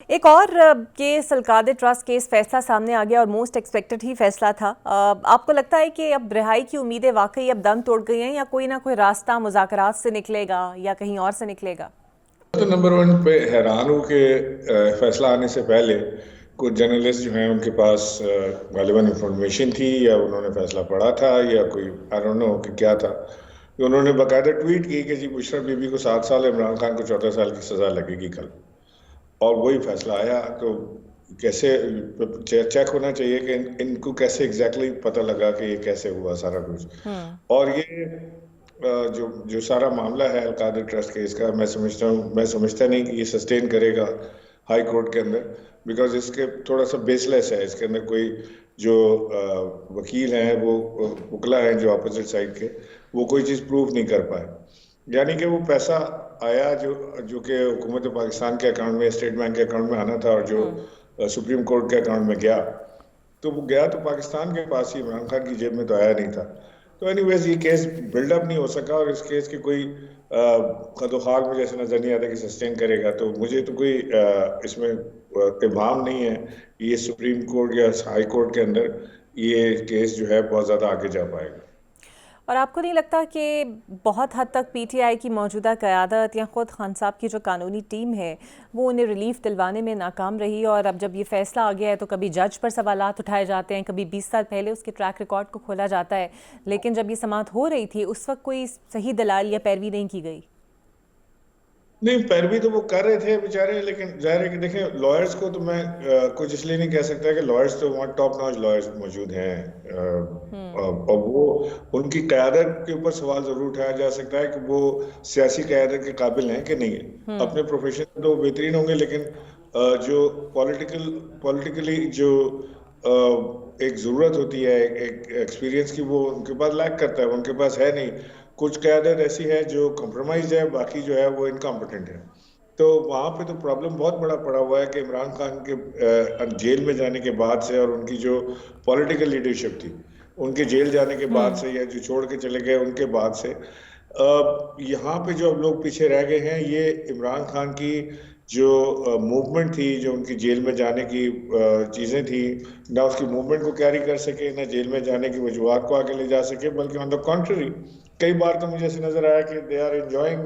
एक और case अलकादे trust case फैसला सामने आ गया और मोस्ट एक्सपेक्टेड ही फैसला था। आपको लगता है कि अब रिहाई की उम्मीदें वाकई अब दम तोड़ गई हैं या कोई ना कोई रास्ता मुज़ाकरात से निकलेगा या कहीं और से निकलेगा? तो नंबर वन पे हैरान हूँ कि फैसला आने से पहले कुछ जर्नलिस्ट जो हैं उनके पास गालिबन इंफॉर्मेशन थी या उन्होंने फैसला पढ़ा था या कोई आई डोंट नो कि क्या था कि उन्होंने बाकायदा ट्वीट की कि जी बुशरा बीबी को 7 साल, इमरान खान को 14 साल की सजा लगेगी कल। और वही फैसला आया तो कैसे चेक होना चाहिए कि इनको कैसे एग्जैक्टली पता लगा कि ये कैसे हुआ सारा कुछ। हम्म। और ये जो जो सारा मामला है अलकादर ट्रस्ट केस का, मैं समझता नहीं कि ये सस्टेन करेगा हाई कोर्ट के अंदर। बिकॉज इसके थोड़ा सा बेसलेस है, इसके अंदर कोई जो वकील हैं वो वकला हैं जो अपोजिट साइड के, वो कोई चीज़ प्रूव नहीं कर पाए। यानी कि वो पैसा आया जो जो कि हुकूमत पाकिस्तान के अकाउंट में, स्टेट बैंक के अकाउंट में आना था, और जो हम्म। सुप्रीम कोर्ट के अकाउंट में गया, तो वो गया तो पाकिस्तान के पास ही, इमरान खान की जेब में तो आया नहीं था। तो एनीवेज ये केस बिल्डअप नहीं हो सका और इस केस की कोई खदोखाल मुझे ऐसे नजर नहीं आता कि सस्टेन करेगा। तो मुझे तो कोई इसमें इल्हाम नहीं है कि ये सुप्रीम कोर्ट या हाई कोर्ट के अंदर ये केस जो है बहुत ज्यादा आगे जा पाएगा। और आपको नहीं लगता कि बहुत हद तक पीटीआई की मौजूदा क़यादत या ख़ुद खान साहब की जो कानूनी टीम है वो उन्हें रिलीफ दिलवाने में नाकाम रही, और अब जब ये फैसला आ गया है तो कभी जज पर सवालात उठाए जाते हैं, कभी 20 साल पहले उसके ट्रैक रिकॉर्ड को खोला जाता है, लेकिन जब ये समाअत हो रही थी उस वक्त कोई सही दलाल या पैरवी नहीं की गई? नहीं, पैरवी तो वो कर रहे थे बेचारे, लेकिन जाहिर है कि देखें लॉयर्स को तो मैं कुछ इसलिए नहीं कह सकता कि लॉयर्स तो वहाँ टॉप नॉच लॉयर्स मौजूद हैं। और वो उनकी क़यादत के ऊपर सवाल जरूर उठाया जा सकता है कि वो सियासी क़यादत के काबिल हैं कि नहीं है। हम्म। अपने प्रोफेशन में तो वो बेहतरीन होंगे, लेकिन जो पॉलिटिकली जो एक ज़रूरत होती है एक एक्सपीरियंस की, वो उनके पास लैक करता है, उनके पास है नहीं। कुछ क़यादत ऐसी है जो कॉम्प्रोमाइज है, बाकी जो है वो इनकॉम्पिटेंट है। तो वहां पे तो प्रॉब्लम बहुत बड़ा पड़ा हुआ है कि इमरान खान के जेल में जाने के बाद से, और उनकी जो पॉलिटिकल लीडरशिप थी उनके जेल जाने के बाद हम्म। से, या जो छोड़ के चले गए उनके बाद से, यहाँ पे जो अब लोग पीछे रह गए हैं, ये इमरान खान की जो मूवमेंट थी, जो उनकी जेल में जाने की चीज़ें थी, ना उसकी मूवमेंट को कैरी कर सके, ना जेल में जाने की वजूहत को आगे ले जा सके, बल्कि ऑन द कॉन्ट्ररी कई बार तो मुझे ऐसे नजर आया कि दे आर एंजॉइंग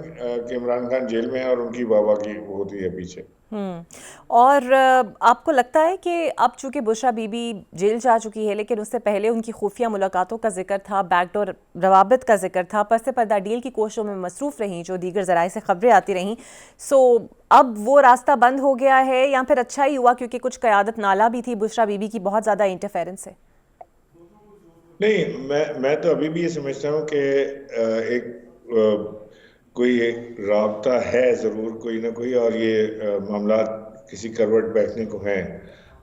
कि इमरान खान जेल में है और उनकी वाहवाही की वो होती है पीछे। हम्म। और आपको लगता है कि अब चूंकि बुशरा बीबी जेल जा चुकी है, लेकिन उससे पहले उनकी खुफिया मुलाकातों का जिक्र था, बैकडोर रवाबित का जिक्र था, पर्से पर्दा डील की कोशिशों में मसरूफ रहीं जो दीगर जराए से खबरें आती रहीं, सो अब वो रास्ता बंद हो गया है या फिर अच्छा ही हुआ क्योंकि कुछ क़यादत नाला भी थी बुशरा बीबी की बहुत ज़्यादा इंटरफेरेंस है? नहीं, मैं तो अभी भी ये समझता हूँ कि एक कोई एक राबता है जरूर, कोई ना कोई, और ये मामला किसी करवट बैठने को हैं।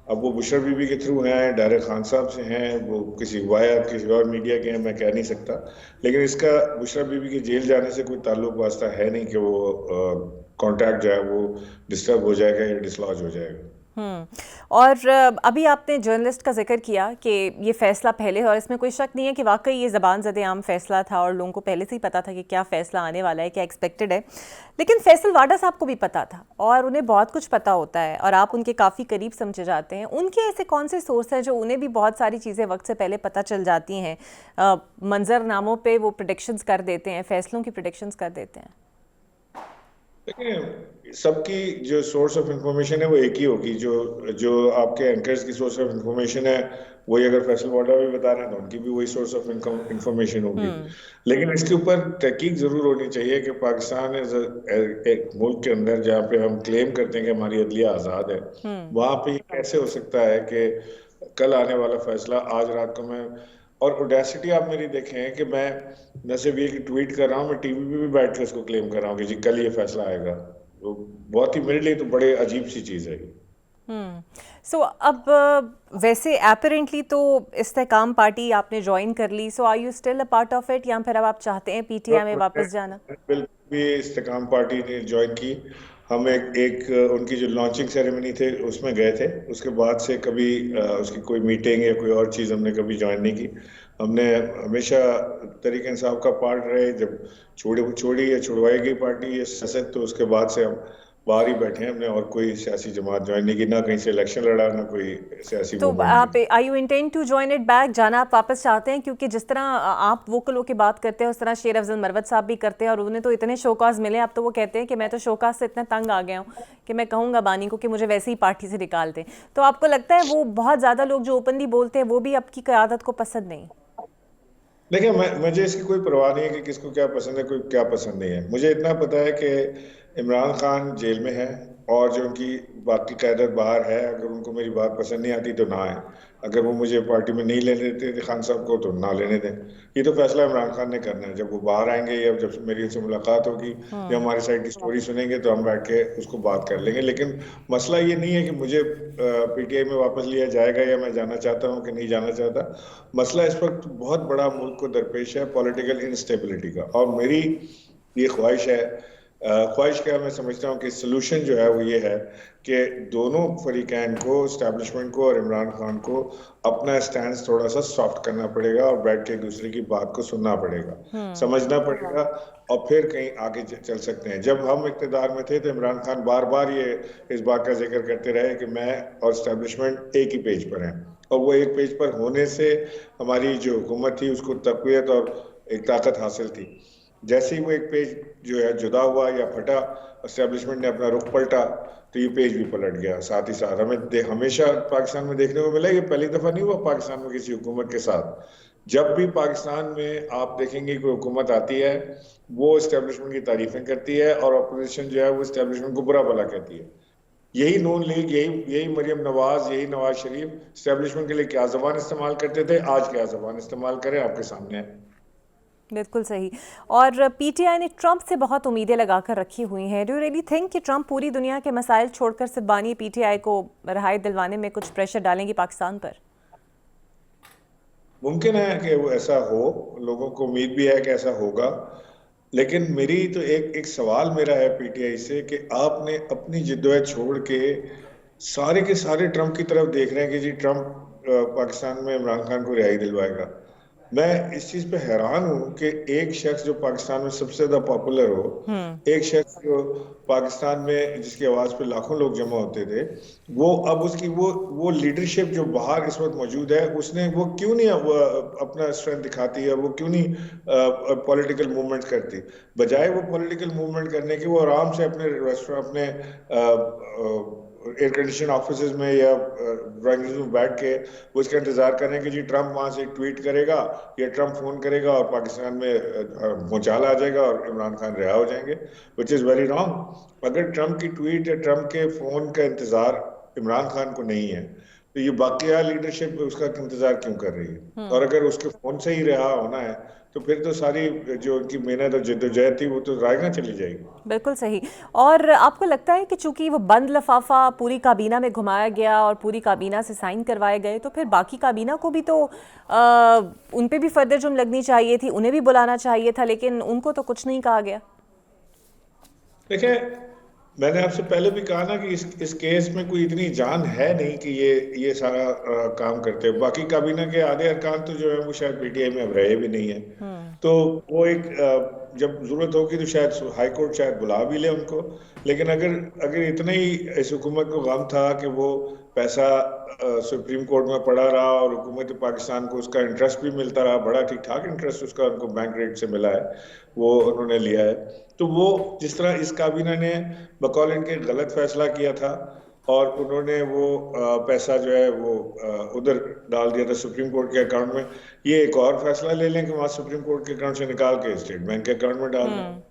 अब वो बुशरा बीबी के थ्रू हैं, डायरेक्ट खान साहब से हैं, वो किसी वाया किसी और मीडिया के हैं, मैं कह नहीं सकता। लेकिन इसका बुशरा बीबी के जेल जाने से कोई ताल्लुक वास्ता है नहीं कि वो कॉन्टैक्ट जो है वो डिस्टर्ब हो जाएगा या डिसलॉज हो जाएगा। हम्म। और अभी आपने जर्नलिस्ट का जिक्र किया कि ये फैसला पहले, और इसमें कोई शक नहीं है कि वाकई ये ज़बान ज़द आम फैसला था और लोगों को पहले से ही पता था कि क्या फैसला आने वाला है, क्या एक्सपेक्टेड है। लेकिन फैसल वाडा साहब को भी पता था और उन्हें बहुत कुछ पता होता है और आप उनके काफ़ी करीब समझे जाते हैं। उनके ऐसे कौन से सोर्स हैं जो उन्हें भी बहुत सारी चीज़ें वक्त से पहले पता चल जाती हैं, मंजरनामों पर वो प्रोडिक्शंस कर देते हैं, फैसलों की प्रोडिक्शंस कर देते हैं? देखिए, सबकी जो सोर्स ऑफ इंफॉर्मेशन है वो एक ही होगी। जो जो आपके एंकर्स की सोर्स ऑफ इंफॉर्मेशन है, वही अगर फैसल वाडा भी बता रहे हैं तो उनकी भी वही सोर्स ऑफ इंफॉर्मेशन होगी। हम्म। लेकिन इसके ऊपर तहकीक जरूर होनी चाहिए कि पाकिस्तान एक मुल्क के अंदर जहाँ पे हम क्लेम करते हैं कि हमारी अदलिया आज़ाद है, हम्म। वहाँ पे ये कैसे हो सकता है कि कल आने वाला फैसला आज रात को मैं, और ओडेसिटी आप मेरी देखें कि मैं न सिर्फ ये कि ट्वीट कर रहा हूँ, मैं टीवी पे भी बैठ के उसको क्लेम कर रहा हूँ कि जी कल ये फैसला आएगा। तो बहुत ही मेरे लिए तो बड़े अजीब सी चीज़ है ये। हम्म। सो अब वैसे एपरेंटली तो इस्तेकाम पार्टी आपने ज्वाइन कर ली, so are you still a part of it या फिर अब आप चाहते हैं पीटीआई में वापस जाना? बिल्कुल भी इस्तेकाम पार्टी ने ज्वाइन की। हम एक उनकी जो लॉन्चिंग सेरेमनी थे उसमें गए थे, उसके बाद से कभी उसकी कोई मीटिंग या कोई और चीज़ हमने कभी ज्वाइन नहीं की। हमने हमेशा तरीक इंसाफ का पार्ट रहे। जब छोड़ी छोड़ी या छुड़वाई गई पार्टी ये सियासत, तो उसके बाद से हम बाहर ही बैठे हैं, हमने और कोई सियासी जमात ज्वाइन नहीं की, ना कहीं से इलेक्शन लड़ा, ना कोई सियासी तो मूवमेंट आप की। I you intend to join it back, जाना आप वापस चाहते हैं? क्योंकि जिस तरह आप वोकल होकर बात करते हैं उस तरह शेर अफजल मरवत साहब भी करते हैं, और उन्हें तो इतने शोकाज मिले, अब तो वो कहते हैं कि मैं तो शोकाज से इतना तंग आ गया हूँ कि मैं कहूँगा बानी को कि मुझे वैसे ही पार्टी से निकाल दें। तो आपको लगता है वो बहुत ज़्यादा लोग जो ओपनली बोलते हैं वो भी आपकी क़यादत को पसंद नहीं? देखिए, मुझे इसकी कोई परवाह नहीं है कि किसको क्या पसंद है, कोई क्या पसंद नहीं है। मुझे इतना पता है कि इमरान खान जेल में है, और जो उनकी बाकी क़यादत बाहर है, अगर उनको मेरी बात पसंद नहीं आती तो ना आए। अगर वो मुझे पार्टी में नहीं लेने देते थे खान साहब को, तो ना लेने दें। ये तो फैसला इमरान खान ने करना है। जब वो बाहर आएंगे या जब मेरी उनसे मुलाकात होगी या हमारी साइड की स्टोरी सुनेंगे, तो हम बैठ के उसको बात कर लेंगे। लेकिन मसला ये नहीं है कि मुझे पीटीआई में वापस लिया जाएगा या मैं जाना चाहता हूँ कि नहीं जाना चाहता। मसला इस वक्त बहुत बड़ा मुल्क को दरपेश है, पॉलिटिकल इंस्टेबिलिटी का। और मेरी ये ख्वाहिश है, ख्वाहिश क्या, मैं समझता हूँ कि सलूशन जो है वो ये है कि दोनों फरीकैन को, इस्टेब्लिशमेंट को और इमरान खान को, अपना स्टैंड थोड़ा सा सॉफ्ट करना पड़ेगा और बैठ के एक दूसरे की बात को सुनना पड़ेगा, समझना पड़ेगा, और फिर कहीं आगे चल सकते हैं। जब हम इक़्तिदार में थे तो इमरान खान बार बार ये इस बात का जिक्र करते रहे कि मैं और इस्टेब्लिशमेंट एक ही पेज पर हैं, और वो एक पेज पर होने से हमारी जो हुकूमत थी उसको तक़वियत और एक ताकत हासिल थी। जैसे ही वो एक पेज जो है जुदा हुआ या फटा, एस्टेब्लिशमेंट ने अपना रुख पलटा, तो ये पेज भी पलट गया। साथ ही साथ हमें हमेशा पाकिस्तान में देखने को मिला, ये पहली दफा नहीं हुआ पाकिस्तान में किसी हुकूमत के साथ। जब भी पाकिस्तान में आप देखेंगे कोई हुकूमत आती है, वो एस्टेब्लिशमेंट की तारीफें करती है, और अपोजिशन जो है वो एस्टेब्लिशमेंट को बुरा भला कहती है। यही नून लीग, यही यही मरियम नवाज, यही नवाज शरीफ एस्टेब्लिशमेंट के लिए क्या जबान इस्तेमाल करते थे, आज क्या जबान इस्तेमाल करें आपके सामने है। बिल्कुल सही। और पीटीआई ने ट्रंप से बहुत उम्मीदें लगाकर रखी हुई हैं। डू यू रियली थिंक कि ट्रंप पूरी दुनिया के मसाइल छोड़कर सिर्फ बानी पीटीआई को रिहाई दिलवाने में कुछ प्रेशर डालेंगे पाकिस्तान पर? मुमकिन है कि वो ऐसा हो, लोगों को उम्मीद भी है कि ऐसा होगा। लेकिन मेरी तो एक सवाल मेरा है पीटीआई से कि आपने अपनी जिद्दोजहद छोड़ के सारे के सारे ट्रंप की तरफ देख रहे हैं कि जी ट्रंप पाकिस्तान में इमरान खान को रिहाई दिलवाएगा। मैं इस चीज पे हैरान हूं कि एक शख्स जो पाकिस्तान में सबसे ज्यादा पॉपुलर हो, एक शख्स जो पाकिस्तान में जिसकी आवाज पे लाखों लोग जमा होते थे, वो अब उसकी वो लीडरशिप जो बाहर इस वक्त मौजूद है, उसने वो क्यों नहीं अपना स्ट्रेंथ दिखाती है, वो क्यों नहीं पॉलिटिकल मूवमेंट करती। बजाय वो पॉलिटिकल मूवमेंट करने के, वो आराम से अपने रेस्टोरेंट, अपने एयर कंडीशन ऑफिस में या ड्राइंग रूम में बैठ के वो इसका इंतजार कर रहे हैं कि जी ट्रंप वहां से ट्वीट करेगा या ट्रंप फोन करेगा और पाकिस्तान में भूचाल आ जाएगा और इमरान खान रिहा हो जाएंगे, विच इज वेरी रॉन्ग। अगर ट्रंप की ट्वीट या ट्रंप के फोन का इंतजार इमरान खान को नहीं है, तो ये बाकिया लीडरशिप उसका इंतजार क्यों कर रही है? और अगर उसके फोन से ही रिहा होना है, तो फिर तो सारी जो उनकी मेहनत और जद्दोजहद थी वो तो रायगा चली जाएगी। बिल्कुल सही। और आपको लगता है कि चूंकि वो बंद लफाफा पूरी काबीना में घुमाया गया और पूरी काबीना से साइन करवाए गए, तो फिर बाकी काबीना को भी तो उन पे भी फर्दर जुर्म लगनी चाहिए थी, उन्हें भी बुलाना चाहिए था, लेकिन उनको तो कुछ नहीं कहा गया। देखिए, मैंने आपसे पहले भी कहा ना कि इस केस में कोई इतनी जान है नहीं कि ये सारा काम करते हैं। बाकी काबीना के आधे अरकान तो जो है वो शायद पीटीआई में अब रहे भी नहीं है, तो वो एक जब जरूरत होगी तो शायद हाई कोर्ट शायद बुला भी ले उनको। लेकिन अगर इतना ही इस हुकूमत को गम था कि वो पैसा सुप्रीम कोर्ट में पड़ा रहा और हुकूमत पाकिस्तान को उसका इंटरेस्ट भी मिलता रहा, बड़ा ठीक ठाक इंटरेस्ट उसका उनको बैंक रेट से मिला है, वो उन्होंने लिया है, तो वो जिस तरह इस काबीना ने बकौल इनके गलत फैसला किया था और उन्होंने वो पैसा जो है वो उधर डाल दिया था सुप्रीम कोर्ट के अकाउंट में, ये एक और फैसला ले लें कि वहां सुप्रीम कोर्ट के अकाउंट से निकाल के स्टेट बैंक के अकाउंट में डाल दें।